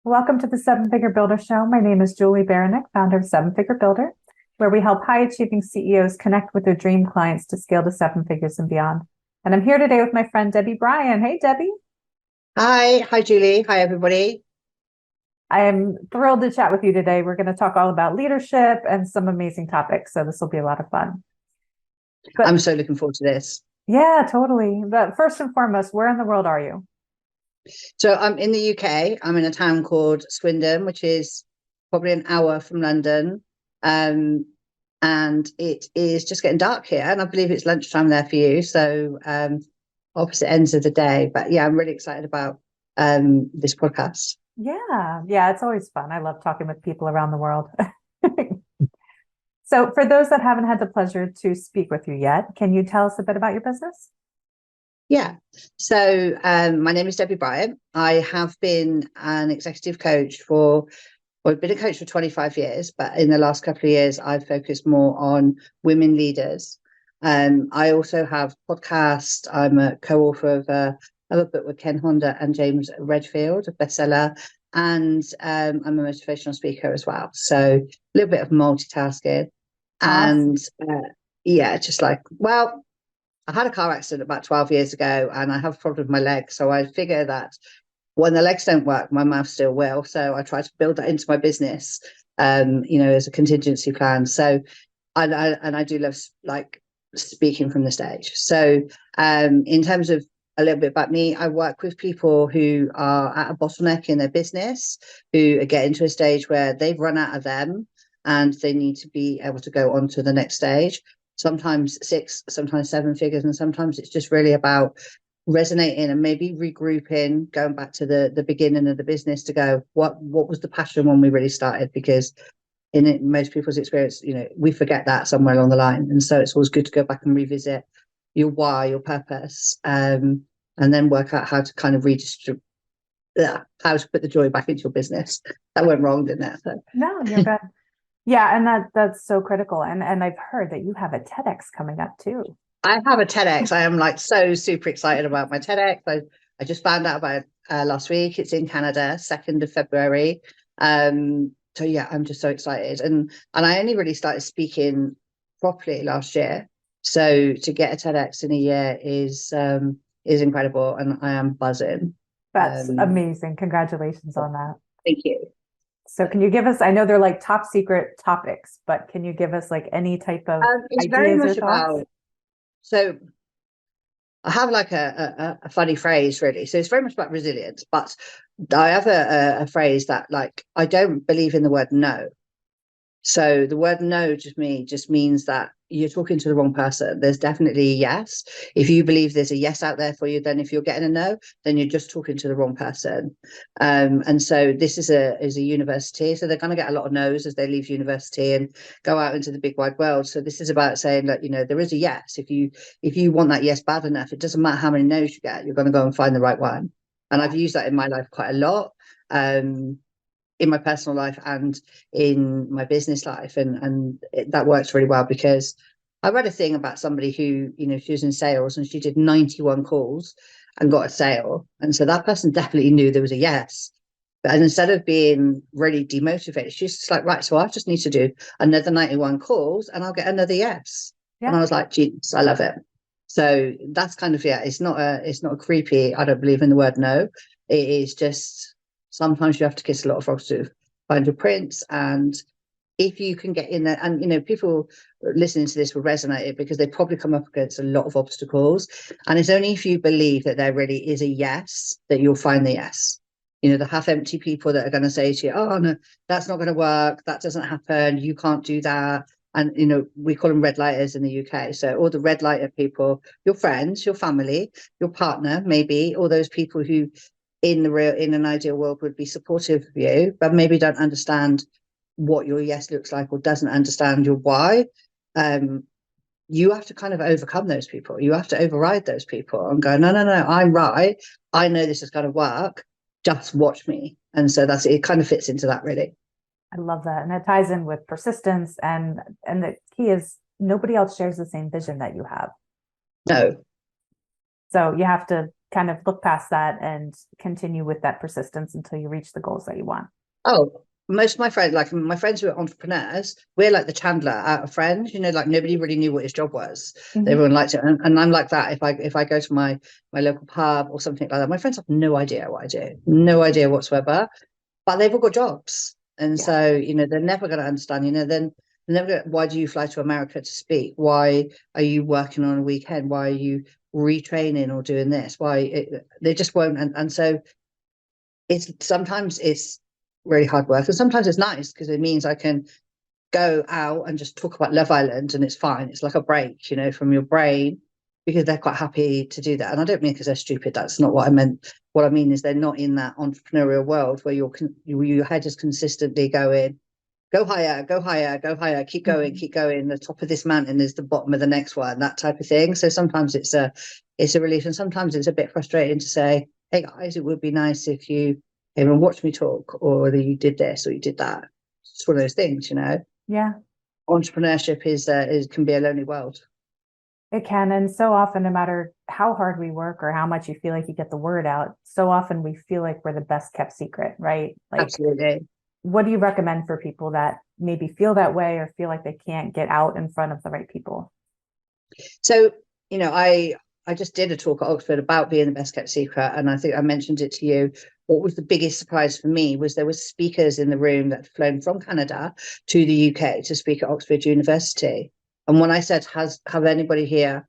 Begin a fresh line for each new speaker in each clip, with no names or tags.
Welcome to the Seven Figure Builder Show. My name is Juli Baranik, founder of Seven Figure Builder, where we help high-achieving CEOs connect with their dream clients to scale to seven figures and beyond. And I'm here today with my friend, Debbie Bryan. Hey, Debbie.
Hi, Julie. Hi, everybody.
I am thrilled to chat with you today. We're going to talk all about leadership and some amazing topics, so this will be a lot of fun.
I'm so looking forward to this.
Yeah, totally. But first and foremost, where in the world are you?
So I'm in the UK. I'm in a town called Swindon, which is probably an hour from London. And it is just getting dark here. And I believe it's lunchtime there for you. So opposite ends of the day. But yeah, I'm really excited about this podcast.
Yeah, it's always fun. I love talking with people around the world. So for those that haven't had the pleasure to speak with you yet, can you tell us a bit about your business?
Yeah. So my name is Debbie Bryan. I have been an executive coach I've been a coach for 25 years, but in the last couple of years, I've focused more on women leaders. I also have podcast. I'm a co-author of a book with Ken Honda and James Redfield, a bestseller, and I'm a motivational speaker as well. So a little bit of multitasking.
Awesome.
And I had a car accident about 12 years ago and I have a problem with my leg. So I figure that when the legs don't work, my mouth still will. So I try to build that into my business, as a contingency plan. So I do love speaking from the stage. So in terms of a little bit about me, I work with people who are at a bottleneck in their business, who are getting to a stage where they've run out of them and they need to be able to go on to the next stage. Sometimes 6, sometimes 7 figures, and sometimes it's just really about resonating and maybe regrouping, going back to the beginning of the business to go, what was the passion when we really started? Because most people's experience, we forget that somewhere along the line. And so it's always good to go back and revisit your why, your purpose, and then work out how to kind of redistribute, how to put the joy back into your business. That went wrong, didn't it? So.
No, you're good. Yeah, and that's so critical. And I've heard that you have a TEDx coming up too.
I have a TEDx. I am so super excited about my TEDx. I just found out about it last week. It's in Canada, 2nd of February. So yeah, I'm just so excited. And I only really started speaking properly last year. So to get a TEDx in a year is incredible, and I am buzzing.
That's amazing. Congratulations on that.
Thank you.
So can you give us, I know they're like top secret topics, but can you give us like any type of
it's
ideas
very much
or thoughts?
about, so I have like a funny phrase, really. So it's very much about resilience, but I have a phrase that, like, I don't believe in the word no. So the word no just means that you're talking to the wrong person. There's definitely a yes. If you believe there's a yes out there for you, then if you're getting a no, then you're just talking to the wrong person. And so this is a university. So they're going to get a lot of no's as they leave university and go out into the big wide world. So this is about saying that, there is a yes. If you want that yes bad enough, it doesn't matter how many no's you get, you're going to go and find the right one. And I've used that in my life quite a lot. In my personal life and in my business life, and that works really well, because I read a thing about somebody who, she was in sales and she did 91 calls and got a sale, and so that person definitely knew there was a yes. And instead of being really demotivated, she's just like, right, so I just need to do another 91 calls and I'll get another yes. And I was like, genius, I love it. So that's kind of, it's not a creepy, I don't believe in the word no. It is just, sometimes you have to kiss a lot of frogs to find your prince. And if you can get in there, and people listening to this will resonate, because they probably come up against a lot of obstacles. And it's only if you believe that there really is a yes that you'll find the yes. The half empty people that are going to say to you, oh no, that's not going to work, that doesn't happen, you can't do that. And we call them red lighters in the UK. So all the red lighter people, your friends, your family, your partner, maybe, all those people who in an ideal world would be supportive of you, but maybe don't understand what your yes looks like, or doesn't understand your why. You have to kind of overcome those people. You have to override those people and go, no, I'm right. I know this is going to work. Just watch me. And so it kind of fits into that, really.
I love that. And it ties in with persistence. And the key is nobody else shares the same vision that you have.
No.
So you have to kind of look past that and continue with that persistence until you reach the goals that you want?
Oh, most of my friends, like my friends who are entrepreneurs, we're like the Chandler out of Friends. Like nobody really knew what his job was. Everyone liked it, and I'm like that. If I go to my local pub or something like that, my friends have no idea what I do, no idea whatsoever. But they've all got jobs, and so they're never going to understand. Then they're never. Why do you fly to America to speak? Why are you working on a weekend? Why are you retraining or doing this? They just won't. And so sometimes it's really hard work, and sometimes it's nice because it means I can go out and just talk about Love Island, and it's fine. It's like a break, from your brain, because they're quite happy to do that. And I don't mean because they're stupid. That's not what I meant. What I mean is they're not in that entrepreneurial world where your head is consistently going, go higher, go higher, go higher, keep going, keep going. The top of this mountain is the bottom of the next one, that type of thing. So sometimes it's a relief, and sometimes it's a bit frustrating to say, hey guys, it would be nice if you came and watched me talk, or that you did this or you did that. It's one of those things,
Yeah.
Entrepreneurship can be a lonely world.
It can. And so often, no matter how hard we work or how much you feel like you get the word out, so often we feel like we're the best kept secret, right? Like,
Absolutely.
What do you recommend for people that maybe feel that way or feel like they can't get out in front of the right people?
So, I just did a talk at Oxford about being the best kept secret, and I think I mentioned it to you. What was the biggest surprise for me was there were speakers in the room that had flown from Canada to the UK to speak at Oxford University. And when I said, have anybody here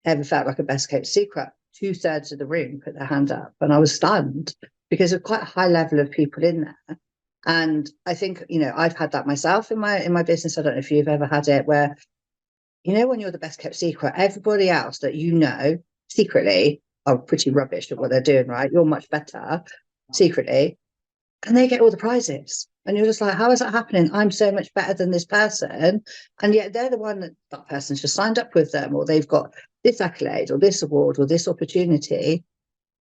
ever felt like a best kept secret, 2/3 of the room put their hand up, and I was stunned because there's quite a high level of people in there. And I think, I've had that myself in my business. I don't know if you've ever had it, where when you're the best kept secret, everybody else that secretly are pretty rubbish at what they're doing, right? You're much better secretly, and they get all the prizes. And you're just like, how is that happening? I'm so much better than this person. And yet they're the one that person's just signed up with them, or they've got this accolade or this award or this opportunity.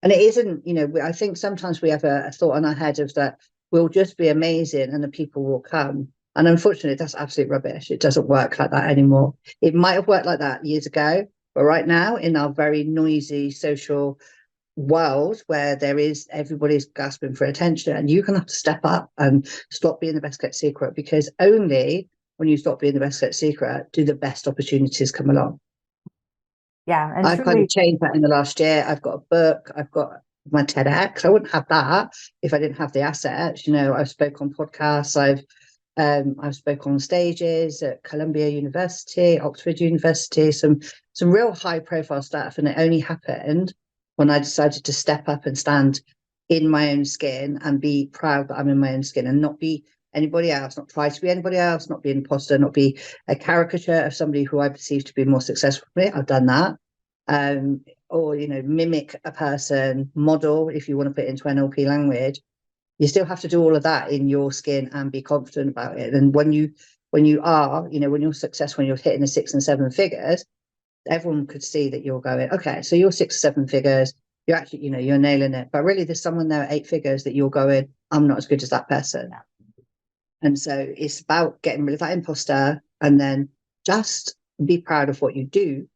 And it isn't, I think sometimes we have a thought in our head of that we'll just be amazing and the people will come. And unfortunately, that's absolute rubbish. It doesn't work like that anymore. It might have worked like that years ago, but right now, in our very noisy social world where everybody's gasping for attention, and you're going to have to step up and stop being the best kept secret, because only when you stop being the best kept secret do the best opportunities come along.
Yeah. And
I've kind of changed that in the last year. I've got a book, I've got my TEDx. I wouldn't have that if I didn't have the assets. I've spoken on podcasts, I've spoken on stages at Columbia University, Oxford University, some real high profile stuff. And it only happened when I decided to step up and stand in my own skin and be proud that I'm in my own skin, and not be anybody else, not try to be anybody else, not be an imposter, not be a caricature of somebody who I perceive to be more successful than me. I've done that. Or, mimic a person, model, if you want to put it into NLP language. You still have to do all of that in your skin and be confident about it. And when you're successful, when you're hitting the 6 and 7 figures, everyone could see that you're going, okay, so you're 6 or 7 figures, you're actually, you're nailing it. But really there's someone there at 8 figures that you're going, I'm not as good as that person. And so it's about getting rid of that imposter, and then just be proud of what you do,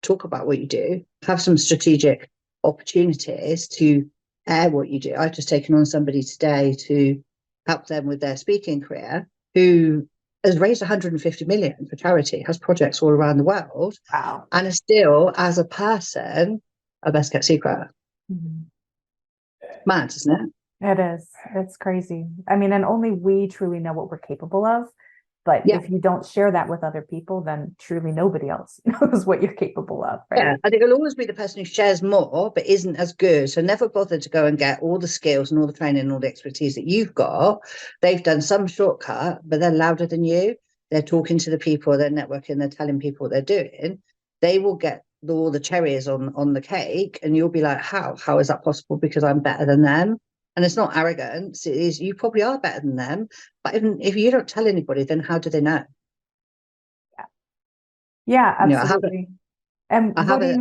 talk about what you do, have some strategic opportunities to air what you do. I've just taken on somebody today to help them with their speaking career, who has raised 150 million for charity, has projects all around the world.
Wow.
And is still, as a person, a best kept secret. Mad, isn't it?
It is. It's crazy. I mean, and only we truly know what we're capable of. But if you don't share that with other people, then truly nobody else knows what you're capable of, right?
Yeah, I think it'll always be the person who shares more but isn't as good. So never bother to go and get all the skills and all the training and all the expertise that you've got. They've done some shortcut, but they're louder than you. They're talking to the people, they're networking, they're telling people what they're doing. They will get all the cherries on the cake, and you'll be like, how is that possible? Because I'm better than them. And it's not arrogance. It is, you probably are better than them. But even if you don't tell anybody, then how do they know?
Yeah, absolutely.
I have I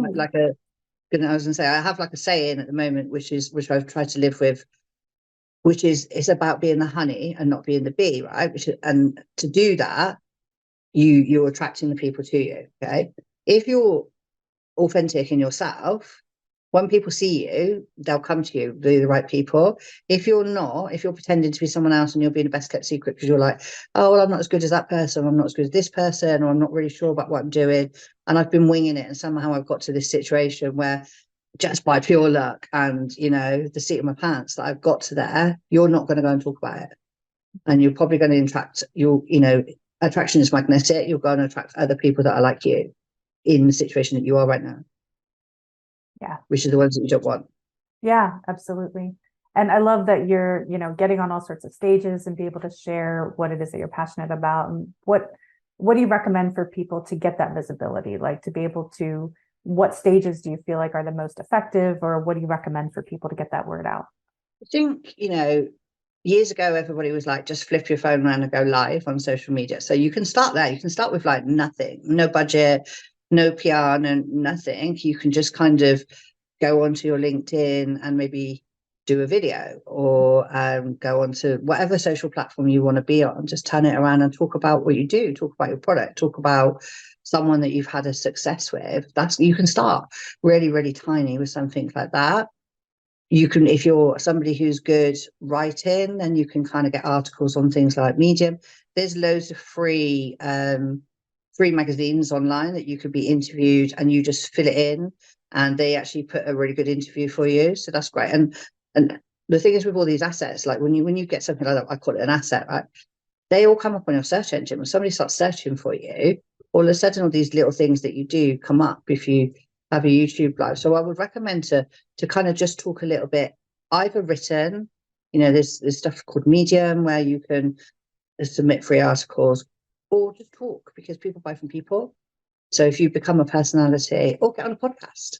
was going to say, I have like a saying at the moment, which I've tried to live with, which is, it's about being the honey and not being the bee, right? And to do that, you're attracting the people to you. Okay. If you're authentic in yourself, when people see you, they'll come to you, the right people. If you're not, if you're pretending to be someone else and you're being a best kept secret because you're like, oh, well, I'm not as good as that person, I'm not as good as this person, or I'm not really sure about what I'm doing, and I've been winging it, and somehow I've got to this situation where just by pure luck and, you know, the seat of my pants that I've got to there, you're not going to go and talk about it. And you're probably going to attract, you know, attraction is magnetic. You're going to attract other people that are like you in the situation that you are right now.
Yeah.
Which are the ones that you don't want.
Yeah, absolutely. And I love that you're, you know, getting on all sorts of stages and be able to share what it is that you're passionate about. And what do you recommend for people to get that visibility? Like, to be able to, what stages do you feel like are the most effective, or what do you recommend for people to get that word out?
I think, you know, years ago, everybody was like, just flip your phone around and go live on social media. So you can start there. You can start with like nothing, no budget, no PR, no nothing. You can just kind of go onto your LinkedIn and maybe do a video, or go onto whatever social platform you want to be on. Just turn it around and talk about what you do, talk about your product, talk about someone that you've had a success with. You can start really, really tiny with something like that. You can, if you're somebody who's good writing, then you can kind of get articles on things like Medium. There's loads of free magazines online that you could be interviewed, and you just fill it in, and they actually put a really good interview for you. So that's great. And the thing is with all these assets, like when you get something like that, I call it an asset, right? They all come up on your search engine. When somebody starts searching for you, all of a sudden all these little things that you do come up if you have a YouTube live. So I would recommend to kind of just talk a little bit, either written, you know, there's stuff called Medium where you can submit free articles, or just talk, because people buy from people. So if you become a personality, or get on a podcast,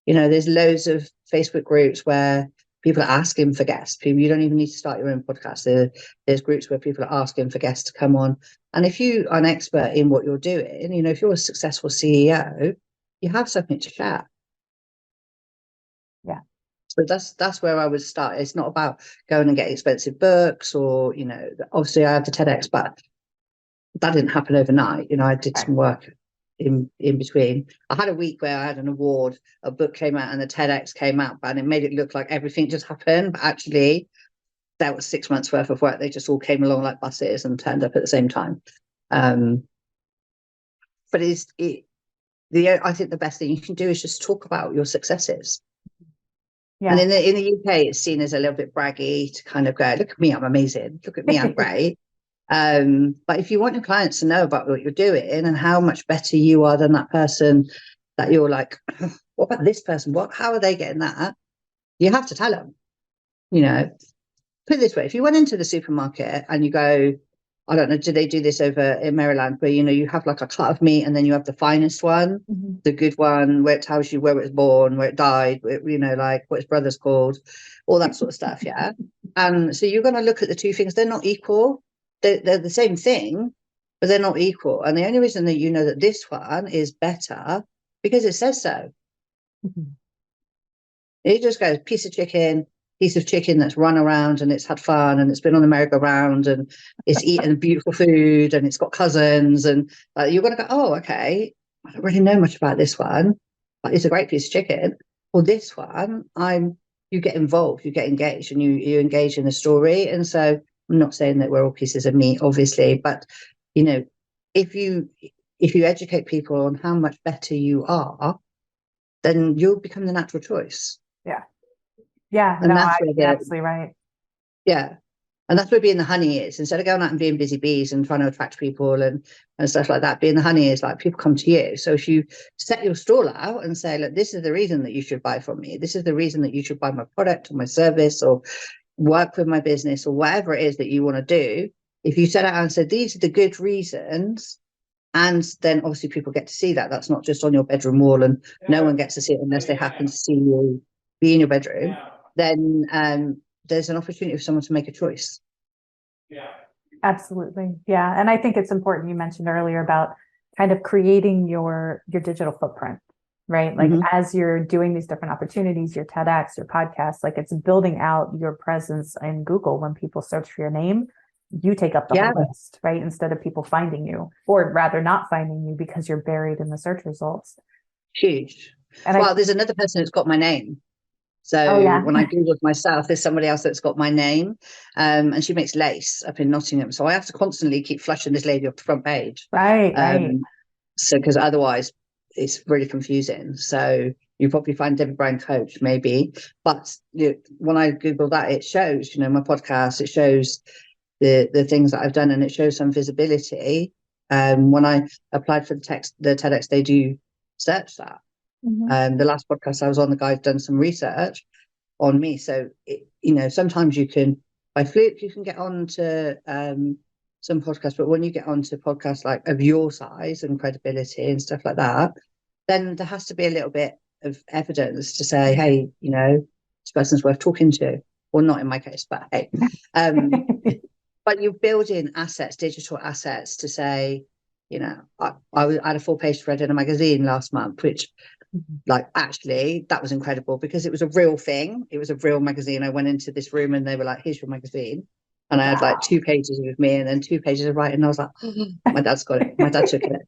you know, there's loads of Facebook groups where people are asking for guests. You don't even need to start your own podcast. There's groups where people are asking for guests to come on. And if you are an expert in what you're doing, you know, if you're a successful CEO, you have something to share.
Yeah.
So that's where I would start. It's not about going and getting expensive books, or, you know, obviously I had the TEDx, but that didn't happen overnight. You know, I did some work in between. I had a week where I had an award, a book came out and the TEDx came out, and it made it look like everything just happened. But actually, that was 6 months worth of work. They just all came along like buses and turned up at the same time. But I think the best thing you can do is just talk about your successes. Yeah. And in the UK, it's seen as a little bit braggy to kind of go, look at me, I'm amazing. Look at me, I'm great. But if you want your clients to know about what you're doing and how much better you are than that person, that you're like, what about this person? How are they getting that? You have to tell them. You know, put it this way: if you went into the supermarket and you go, I don't know, do they do this over in Maryland, where, you know, you have like a cut of meat and then you have the finest one, the good one, where it tells you where it was born, where it died, you know, like what its brother's called, all that sort of stuff. Yeah. And so you're going to look at the two things. They're not equal. They're the same thing, but they're not equal. And the only reason that you know that this one is better, because it says so. It just goes piece of chicken that's run around and it's had fun and it's been on the merry-go-round and it's eaten beautiful food and it's got cousins, and you're going to go, oh, okay, I don't really know much about this one, but it's a great piece of chicken. Or this one, you get involved, you get engaged, and you engage in the story. And so I'm not saying that we're all pieces of meat, obviously, but, you know, if you educate people on how much better you are, then you'll become the natural choice.
Yeah. Yeah.
And
You're absolutely right.
Yeah. And that's where being the honey is. Instead of going out and being busy bees and trying to attract people and stuff like that, being the honey is like, people come to you. So if you set your stall out and say, look, this is the reason that you should buy from me, this is the reason that you should buy my product or my service or work with my business or whatever it is that you want to do, if you set out and said, these are the good reasons, and then obviously people get to see that. That's not just on your bedroom wall and no one gets to see it unless they happen to see you be in your bedroom, then there's an opportunity for someone to make a choice.
Yeah, absolutely. Yeah. And I think it's important, you mentioned earlier about kind of creating your digital footprint, right? Like as you're doing these different opportunities, your TEDx, your podcast, like it's building out your presence in Google. When people search for your name, you take up the whole list, right? Instead of people finding you, or rather not finding you because you're buried in the search results.
Huge.
And
Well, there's another person that's got my name.
oh
So
yeah,
when I Googled myself, there's somebody else that's got my name, and she makes lace up in Nottingham. So I have to constantly keep flushing this lady off the front page.
right.
So because otherwise it's really confusing. So you probably find Debbie Bryan coach maybe, but when I Google that, it shows, my podcast, it shows the things that I've done, and it shows some visibility. When I applied for the TEDx, they do search that. The last podcast I was on, the guy's done some research on me. So, sometimes you can, by fluke, you can get on to some podcasts, but when you get onto podcasts like of your size and credibility and stuff like that, then there has to be a little bit of evidence to say, hey, this person's worth talking to. Well, not in my case, but hey. But you build in assets, digital assets to say, I had a 4-page spread in a magazine last month, which actually that was incredible because it was a real thing. It was a real magazine. I went into this room and they were like, here's your magazine. And I had 2 pages with me and then 2 pages of writing. And I was like, oh, my dad's got it. My dad took it.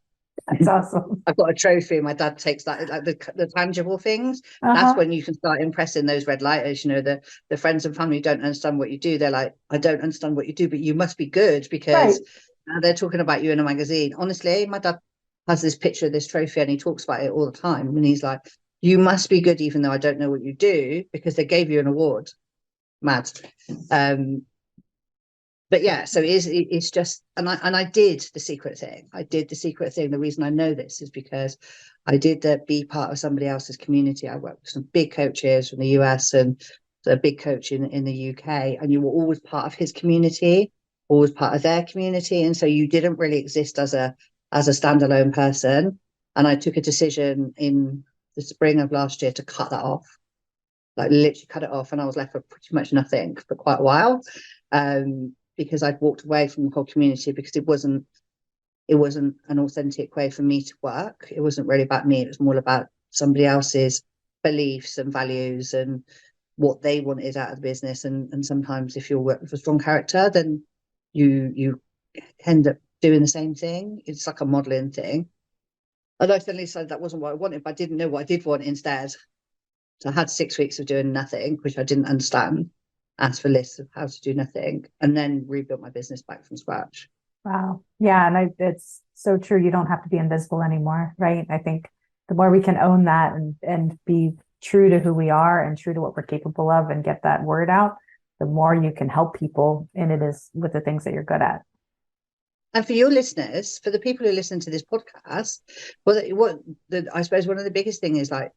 That's awesome.
I've got a trophy. My dad takes that, like the tangible things. That's when you can start impressing those red lighters. The friends and family who don't understand what you do. They're like, I don't understand what you do, but you must be good because they're talking about you in a magazine. Honestly, my dad has this picture of this trophy and he talks about it all the time. And he's like, you must be good, even though I don't know what you do, because they gave you an award. Mad. But yeah, so it's just, and I did the secret thing. The reason I know this is because I did be part of somebody else's community. I worked with some big coaches from the US and a big coach in the UK, and you were always part of his community, always part of their community. And so you didn't really exist as a standalone person. And I took a decision in the spring of last year to cut that off, like literally cut it off. And I was left with pretty much nothing for quite a while. Because I'd walked away from the whole community because it wasn't an authentic way for me to work. It wasn't really about me. It was more about somebody else's beliefs and values and what they wanted out of the business. And sometimes if you're working with a strong character, then you end up doing the same thing. It's like a modeling thing. And I suddenly decided that wasn't what I wanted, but I didn't know what I did want instead. So I had 6 weeks of doing nothing, which I didn't understand. Asked for lists of how to do nothing, and then rebuilt my business back from scratch.
Wow. Yeah. And it's so true. You don't have to be invisible anymore. Right. I think the more we can own that and be true to who we are and true to what we're capable of and get that word out, the more you can help people in it is with the things that you're good at.
And for your listeners, for the people who listen to this podcast, I suppose one of the biggest things is like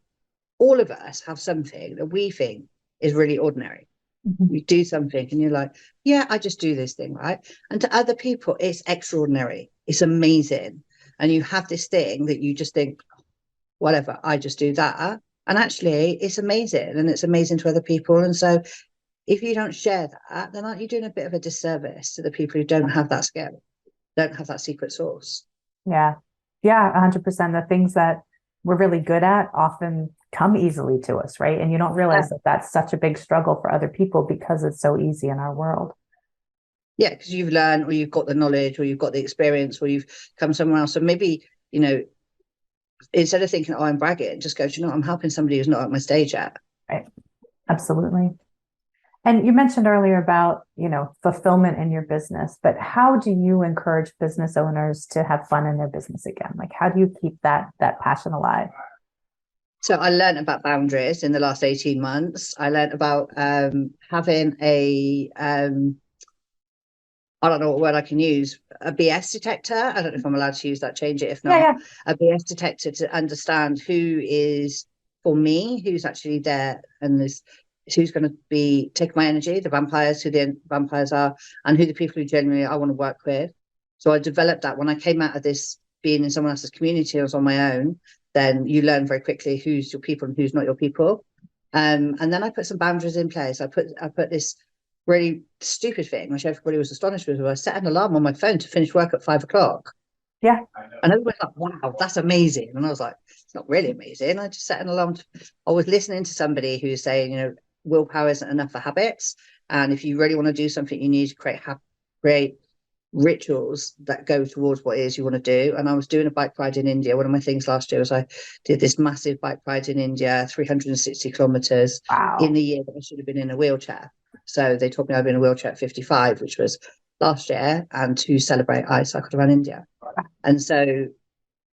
all of us have something that we think is really ordinary. You do something and you're like, yeah, I just do this thing, right? And to other people, it's extraordinary. It's amazing. And you have this thing that you just think, whatever, I just do that. And actually, it's amazing. And it's amazing to other people. And so if you don't share that, then aren't you doing a bit of a disservice to the people who don't have that skill, don't have that secret sauce?
Yeah. Yeah. 100%. The things that we're really good at often come easily to us, right? And you don't realize that that's such a big struggle for other people because it's so easy in our world.
Yeah, because you've learned or you've got the knowledge or you've got the experience or you've come somewhere else. So maybe, instead of thinking, oh, I'm bragging, just go, I'm helping somebody who's not at my stage yet.
Right. Absolutely. And you mentioned earlier about, fulfillment in your business, but how do you encourage business owners to have fun in their business again? Like, how do you keep that passion alive?
So I learned about boundaries in the last 18 months. I learned about having I don't know what word I can use, a BS detector. I don't know if I'm allowed to use that, change it if not.
Yeah.
A BS detector to understand who is for me, who's actually there and who's going to be taking my energy, the vampires, who the vampires are, and who the people who genuinely I want to work with. So I developed that when I came out of this being in someone else's community, I was on my own. Then you learn very quickly who's your people and who's not your people. And then I put some boundaries in place. I put this really stupid thing, which everybody was astonished with. I set an alarm on my phone to finish work at 5 o'clock.
Yeah.
And everybody's like, wow, that's amazing. And I was like, it's not really amazing. I just set an alarm. I was listening to somebody who's saying, willpower isn't enough for habits. And if you really want to do something, you need to create rituals that go towards what it is you want to do. And I was doing a bike ride in India. One of my things last year was I did this massive bike ride in India, 360 kilometers in the year that I should have been in a wheelchair. So they told me I'd been in a wheelchair at 55, which was last year. And to celebrate, I cycled around India. And so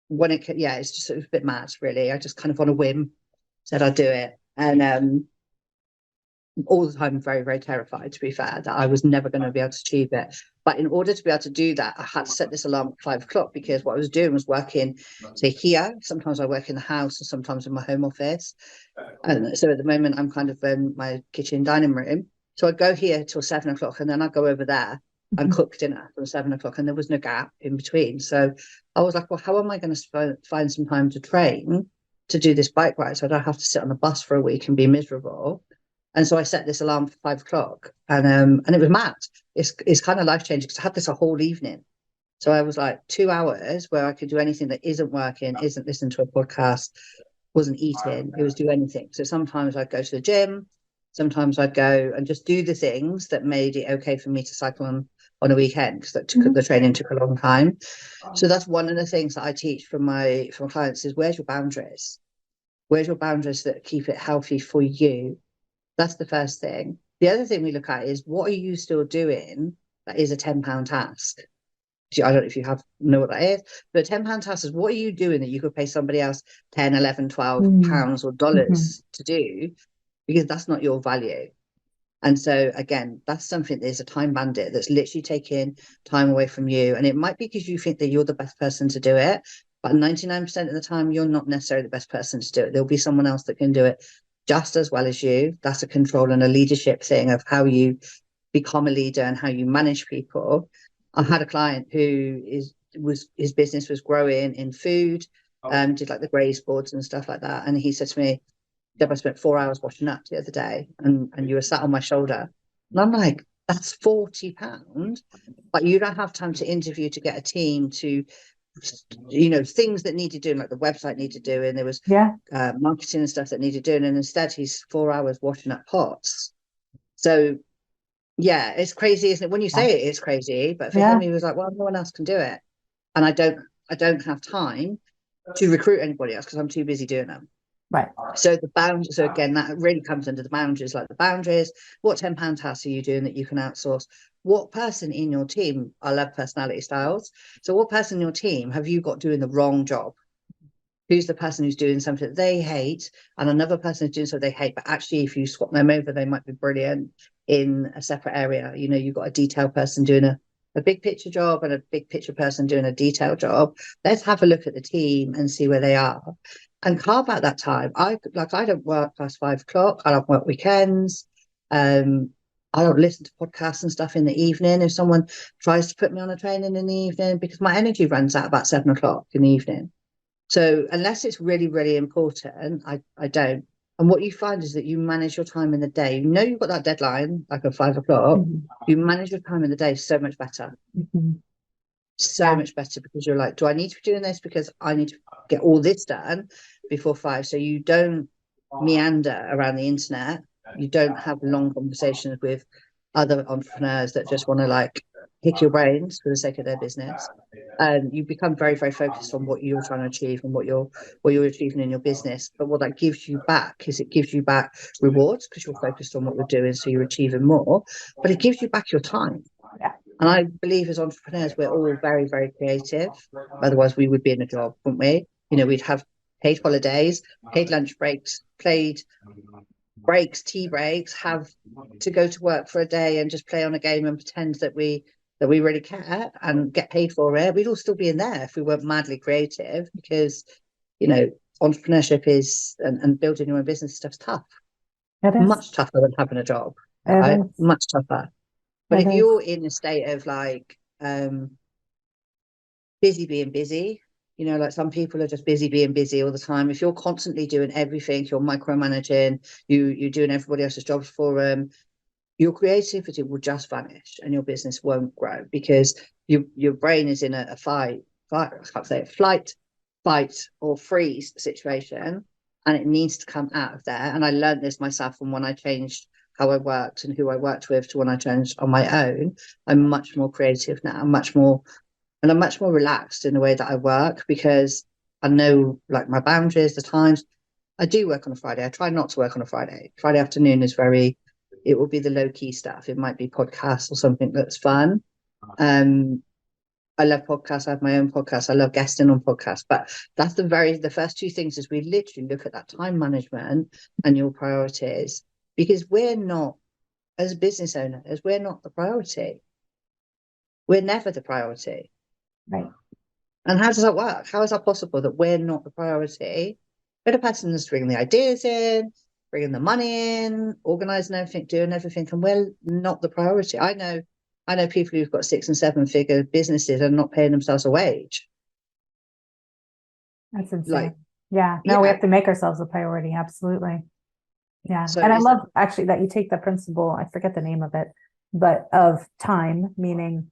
when it, it's just, it was a bit mad, really. I just kind of on a whim said I'd do it. And all the time very, very terrified, to be fair, that I was never going to be able to achieve it. But in order to be able to do that, I had to set this alarm at 5 o'clock, because what I was doing was working, say, here. Sometimes I work in the house, and sometimes in my home office. And so at the moment, I'm kind of in my kitchen dining room. So I'd go here till 7 o'clock, and then I'd go over there and cook dinner from 7 o'clock, and there was no gap in between. So I was like, well, how am I going to find some time to train to do this bike ride, so I don't have to sit on the bus for a week and be miserable? And so I set this alarm for 5 o'clock, and it was mad. It's kind of life changing, because I had this a whole evening. So I was like 2 hours where I could do anything that isn't working, isn't listening to a podcast, wasn't eating. It was do anything. So sometimes I'd go to the gym, sometimes I'd go and just do the things that made it okay for me to cycle on a weekend, because the training took a long time. So that's one of the things that I teach from clients is, where's your boundaries? Where's your boundaries that keep it healthy for you? That's the first thing. The other thing we look at is, what are you still doing that is a £10 task? I don't know if you know what that is, but a £10 task is, what are you doing that you could pay somebody else 10, 11, 12 pounds or dollars to do, because that's not your value. And so again, that's something, there's a time bandit that's literally taking time away from you. And it might be because you think that you're the best person to do it, but 99% of the time, you're not necessarily the best person to do it. There'll be someone else that can do it just as well as you. That's a control and a leadership thing of how you become a leader and how you manage people. I had a client who his business was growing in food, did like the graze boards and stuff like that. And he said to me, Deb, I spent 4 hours washing up the other day, and you were sat on my shoulder. And I'm like, that's £40, but you don't have time to interview, to get a team, to, things that needed doing, like the website needed doing. There was marketing and stuff that needed doing, and instead he's 4 hours washing up pots. So yeah, it's crazy, isn't it? When you say it, it's crazy, but for him, he was like, well, no one else can do it, and I don't have time to recruit anybody else because I'm too busy doing them.
Right.
So the boundaries, so again, that really comes under the boundaries, like the boundaries. What £10 tasks are you doing that you can outsource? What person in your team, I love personality styles. So what person in your team have you got doing the wrong job? Who's the person who's doing something that they hate, and another person is doing something they hate, but actually if you swap them over, they might be brilliant in a separate area. You've got a detail person doing a big picture job and a big picture person doing a detail job. Let's have a look at the team and see where they are, and carve out that time. I don't work past 5 o'clock. I don't work weekends. I don't listen to podcasts and stuff in the evening. If someone tries to put me on a training in the evening, because my energy runs out about 7 o'clock in the evening. So unless it's really, really important, I don't. And what you find is that you manage your time in the day. You've got that deadline, like at 5 o'clock. You manage your time in the day so much better. So much better, because you're like, do I need to be doing this because I need to get all this done before 5? So you don't meander around the internet. You don't have long conversations with other entrepreneurs that just want to like pick your brains for the sake of their business. And you become very, very focused on what you're trying to achieve and what you're achieving in your business. But what that gives you back is, it gives you back rewards, because you're focused on what you're doing, so you're achieving more. But it gives you back your time. And I believe as entrepreneurs, we're all very, very creative. Otherwise, we would be in a job, wouldn't we? We'd have paid holidays, paid lunch breaks, paid breaks, tea breaks, have to go to work for a day and just play on a game and pretend that we really care and get paid for it. We'd all still be in there if we weren't madly creative, because entrepreneurship is, and building your own business stuff's tough.
It is
much tougher than having a job, right? Much tougher. But if you're in a state of like busy being busy, like some people are just busy being busy all the time. If you're constantly doing everything, you're micromanaging, you're doing everybody else's jobs for them, your creativity will just vanish and your business won't grow, because your brain is in a flight, fight or freeze situation, and it needs to come out of there. And I learned this myself from when I changed how I worked and who I worked with to when I turned on my own, I'm much more creative now, I'm much more relaxed in the way that I work, because I know like my boundaries, the times. I do work on a Friday. I try not to work on a Friday. Friday afternoon is it will be the low key stuff. It might be podcasts or something that's fun. I love podcasts. I have my own podcast. I love guesting on podcasts. But that's the first two things is we literally look at that time management and your priorities, because we're not, as business owners, we're not the priority. We're never the priority.
Right.
And how does that work? How is that possible that we're not the priority? We're the person that's bringing the ideas in, bringing the money in, organising everything, doing everything, and we're not the priority. I know people who've got 6 and 7 figure businesses and not paying themselves a wage.
That's insane.
Like,
yeah. No, we have to make ourselves a priority. Absolutely. Yeah.
So
and I love actually that you take the principle, I forget the name of it, but of time, meaning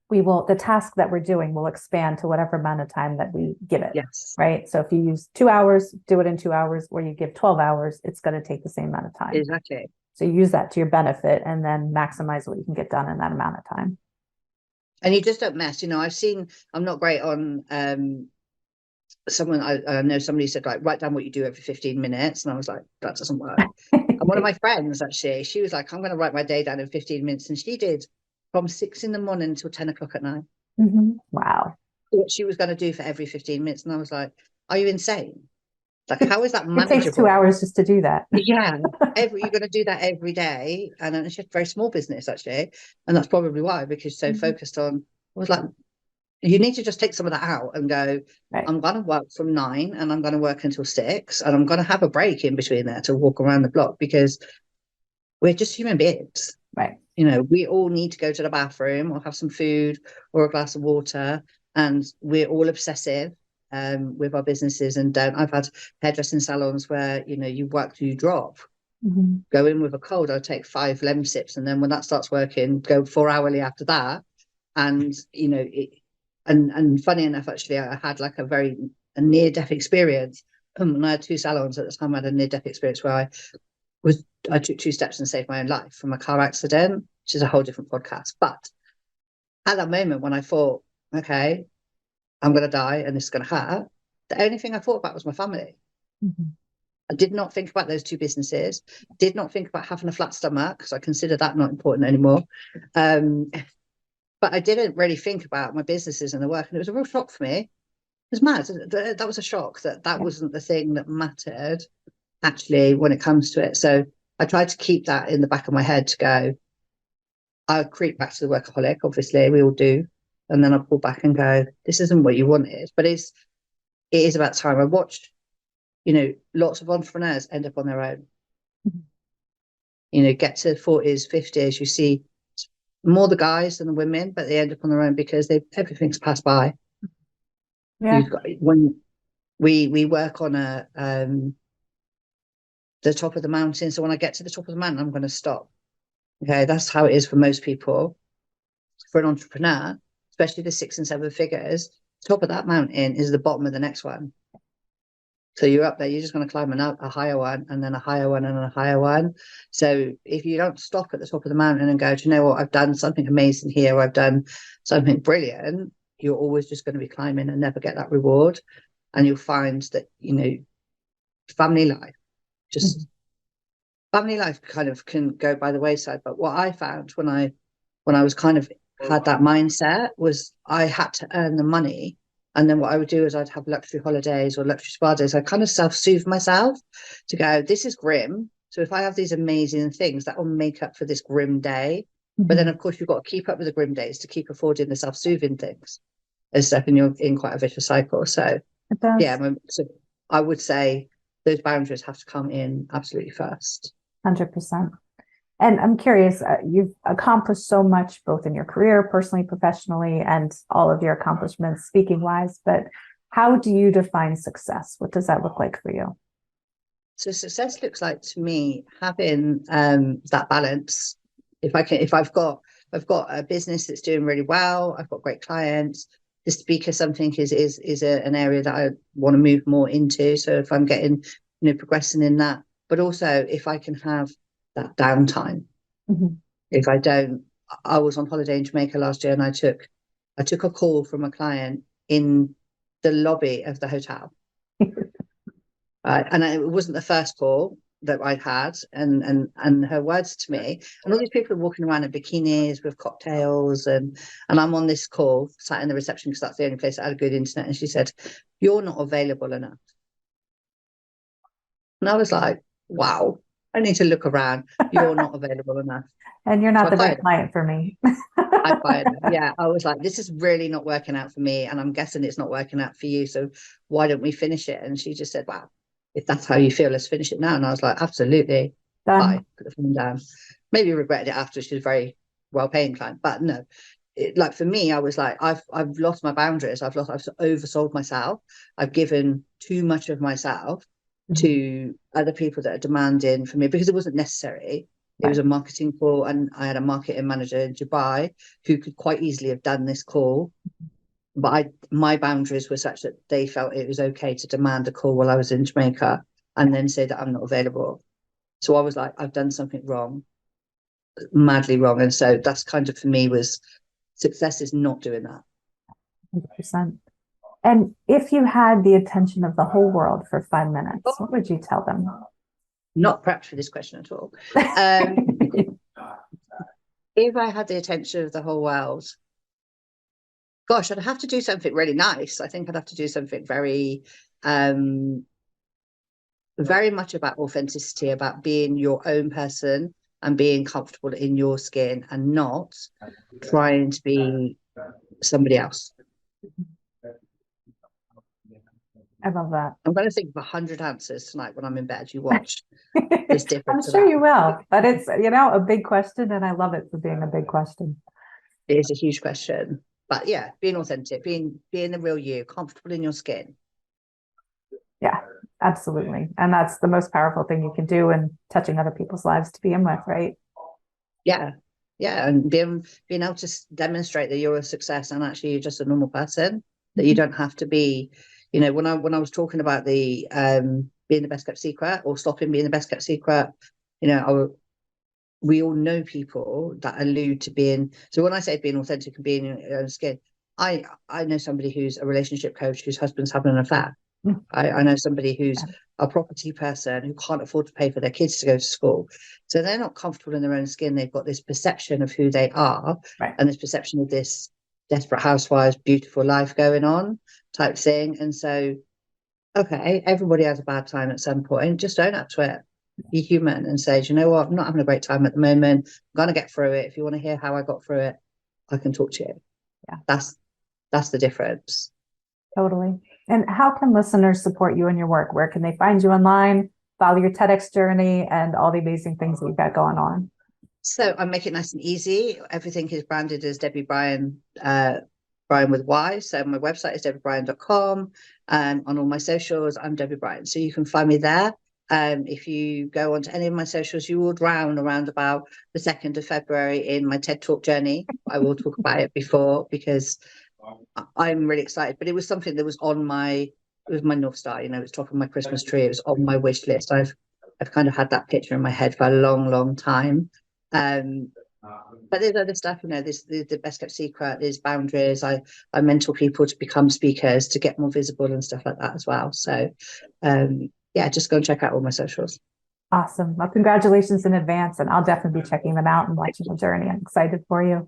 the task that we're doing will expand to whatever amount of time that we give it.
Yes.
Right. So if you use 2 hours, do it in 2 hours, or you give 12 hours, it's going to take the same amount of time.
Exactly.
So you use that to your benefit and then maximize what you can get done in that amount of time.
And you just don't mess. I'm not great on I know somebody said, like, write down what you do every 15 minutes. And I was like, that doesn't work. And one of my friends, actually, she was like, I'm going to write my day down in 15 minutes. And she did from 6 a.m. until 10 o'clock at night.
Mm-hmm. Wow.
What she was going to do for every 15 minutes. And I was like, are you insane? Like, how is that manageable?
It takes 2 hours just to do that.
Yeah. You're going to do that every day. And it's just a very small business, actually. And that's probably why, because so focused on, I was like, you need to just take some of that out and go, right. I'm going to work from 9 and I'm going to work until 6 and I'm going to have a break in between there to walk around the block, because we're just human beings.
Right.
We all need to go to the bathroom or have some food or a glass of water, and we're all obsessive with our businesses. And I've had hairdressing salons where, you work till you drop. Mm-hmm. Go in with a cold, I'll take 5 lemon sips, and then when that starts working, go 4 hourly after that. And, and funny enough, actually, I had like a near-death experience. When I had 2 salons at the time, I had a near-death experience where I took 2 steps and saved my own life from a car accident, which is a whole different podcast. But at that moment when I thought, okay, I'm going to die and this is going to hurt, the only thing I thought about was my family. Mm-hmm. I did not think about those 2 businesses, did not think about having a flat stomach, because I consider that not important anymore. But I didn't really think about my businesses and the work. And it was a real shock for me. It was mad. That was a shock that wasn't the thing that mattered, actually, when it comes to it. So I tried to keep that in the back of my head to go, I'll creep back to the workaholic, obviously, we all do. And then I'll pull back and go, this isn't what you wanted. But it is about time. I watched, lots of entrepreneurs end up on their own. Mm-hmm. Get to 40s, 50s, you see more the guys than the women, but they end up on their own because everything's passed by. Yeah. When we work on the top of the mountain, so when I get to the top of the mountain, I'm going to stop. Okay, that's how it is for most people. For an entrepreneur, especially the 6 and 7 figures, top of that mountain is the bottom of the next one. So you're up there, you're just going to climb a higher one, and then a higher one, and a higher one. So if you don't stop at the top of the mountain and go, do you know what, I've done something amazing here, I've done something brilliant, you're always just going to be climbing and never get that reward. And you'll find that, family life, family life kind of can go by the wayside. But what I found when I was kind of had that mindset was I had to earn the money. And then what I would do is I'd have luxury holidays or luxury spa days. I kind of self-soothe myself to go, this is grim. So if I have these amazing things, that will make up for this grim day. Mm-hmm. But then, of course, you've got to keep up with the grim days to keep affording the self-soothing things and stuff. And you're in quite a vicious cycle. So, yeah, so I would say those boundaries have to come in absolutely first.
100%. And I'm curious, you've accomplished so much, both in your career, personally, professionally, and all of your accomplishments speaking wise, but how do you define success? What does that look like for you?
So success looks like, to me, having that balance. If I've got a business that's doing really well, I've got great clients, the speaker something is an area that I want to move more into. So if I'm getting, progressing in that, but also if I can have that downtime.
Mhm.
If I don't, I was on holiday in Jamaica last year, and I took a call from a client in the lobby of the hotel. And it wasn't the first call that I'd had, and her words to me, and all these people are walking around in bikinis with cocktails, and I'm on this call, sat in the reception because that's the only place that had good internet, and she said, "You're not available enough." And I was like, wow, I need to look around. You're not available enough.
And you're
So
not
I
the right
fired her.
client for me.
I fired her. Yeah, I was like, this is really not working out for me, and I'm guessing it's not working out for you. So why don't we finish it? And she just said, wow, if that's how you feel, let's finish it now. And I was like, absolutely. Bye.
Done.
Put the phone down. Maybe regretted it after. She was a very well-paying client, but no. Like for me, I was like, I've lost my boundaries. I've oversold myself. I've given too much of myself to other people that are demanding from me, because it wasn't necessary. It was a marketing call, and I had a marketing manager in Dubai who could quite easily have done this call, but my boundaries were such that they felt it was okay to demand a call while I was in Jamaica and then say that I'm not available. So I was like, I've done something wrong, madly wrong. And so that's kind of, for me, was success is not doing that.
100%. And if you had the attention of the whole world for 5 minutes, what would you tell them?
Not prepped for this question at all. If I had the attention of the whole world, gosh, I'd have to do something really nice. I think I'd have to do something very, very much about authenticity, about being your own person and being comfortable in your skin and not trying to be somebody else.
I love that.
I'm going to think of 100 answers tonight when I'm in bed. You watch. There's different.
I'm sure you will, but it's, a big question, and I love it for being a big question.
It is a huge question, but yeah, being authentic, being the real you, comfortable in your skin.
Yeah, absolutely. And that's the most powerful thing you can do in touching other people's lives to begin with, right?
Yeah. And being able to demonstrate that you're a success and actually you're just a normal person, that you don't have to be, when I was talking about the being the best kept secret or stopping being the best kept secret, we all know people that allude to being. So when I say being authentic and being in your own skin, I know somebody who's a relationship coach whose husband's having an affair. I know somebody who's a property person who can't afford to pay for their kids to go to school. So they're not comfortable in their own skin. They've got this perception of who they are, and this perception of this desperate housewives, beautiful life going on type thing. And so, okay, everybody has a bad time at some point. Just own up to it. Be human and say, you know what, I'm not having a great time at the moment. I'm going to get through it. If you want to hear how I got through it, I can talk to you. Yeah, that's the difference.
Totally. And how can listeners support you in your work? Where can they find you online, follow your TEDx journey, and all the amazing things that you've got going on?
So I make it nice and easy. Everything is branded as Debbie Bryan, Bryan with Y. So my website is debbiebryan.com. On all my socials, I'm Debbie Bryan. So you can find me there. If you go onto any of my socials, you will drown around about the 2nd of February in my TED Talk journey. I will talk about it before, because I'm really excited. But it was something that was on it was my North Star, it's top of my Christmas tree. It was on my wish list. I've kind of had that picture in my head for a long, long time. But there's other stuff, there's the best kept secret, there's boundaries. I mentor people to become speakers, to get more visible and stuff like that as well. So just go and check out all my socials.
Awesome. Well, congratulations in advance, and I'll definitely be checking them out and watching the journey. I'm excited for you.